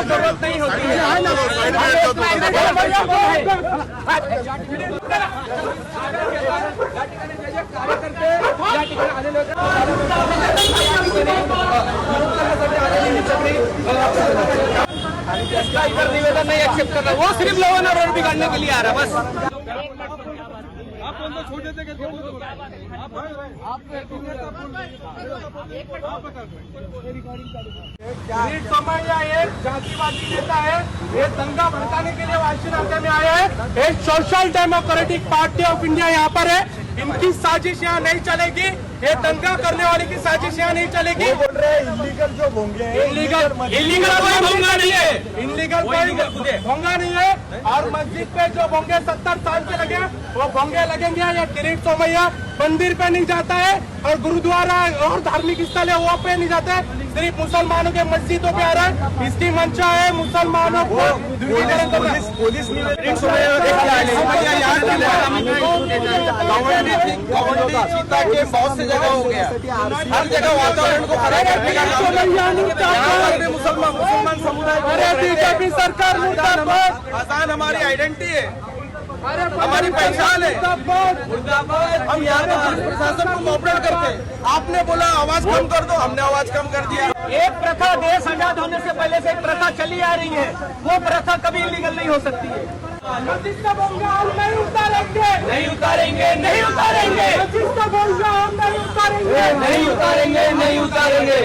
जरूरत नहीं होती है। इधर निवेदन नहीं एक्सेप्ट कर रहा, वो सिर्फ लोगों रोड बिगाड़ने के लिए आ रहा बस। आप कौन सा छोटे थे किरीट सोमैया एक जातिवादी नेता है, ये दंगा भड़काने के लिए वाशिनाका में आया है। एक social democratic party of India यहाँ पर है, इनकी साजिश यहाँ नहीं चलेगी, ये दंगा करने वाले की साजिश यहाँ नहीं चलेगी। बोल रहे हैं इलीगल जो भोंगे हैं, इलीगल कोई भोंगा नहीं है, इलीगल कोई भोंगा नहीं है। और मस्जिद पे जो भोंगे 70 साल के लगे वो भोंगे लगेंगे। या किरीट सोमैया मंदिर पे नहीं जाता है और गुरुद्वारा और धार्मिक स्थल है वो पे नहीं जाता है, सिर्फ मुसलमानों के मस्जिदों पे आ रहा है। इसकी मंशा है मुसलमानों को पुलिस के बहुत से जगह हो गया, हर जगह वातावरण को खराब करने का मुसलमान समुदाय। बीजेपी सरकार आसान हमारी आइडेंटिटी है, हमारी पहचान है। हम यहाँ पे पुलिस प्रशासन को कोऑपरेट करते हैं। आपने बोला आवाज कम कर दो, हमने आवाज कम कर दिया। एक प्रथा देश आजाद होने से पहले से एक प्रथा चली आ रही है, वो प्रथा कभी इलीगल नहीं हो सकती है। मस्जिद का बोंगा हम नहीं उतारेंगे, नहीं उतारेंगे, नहीं उतारेंगे। मस्जिद का बोंगा हम नहीं उतारेंगे, नहीं उतारेंगे, नहीं उतारेंगे।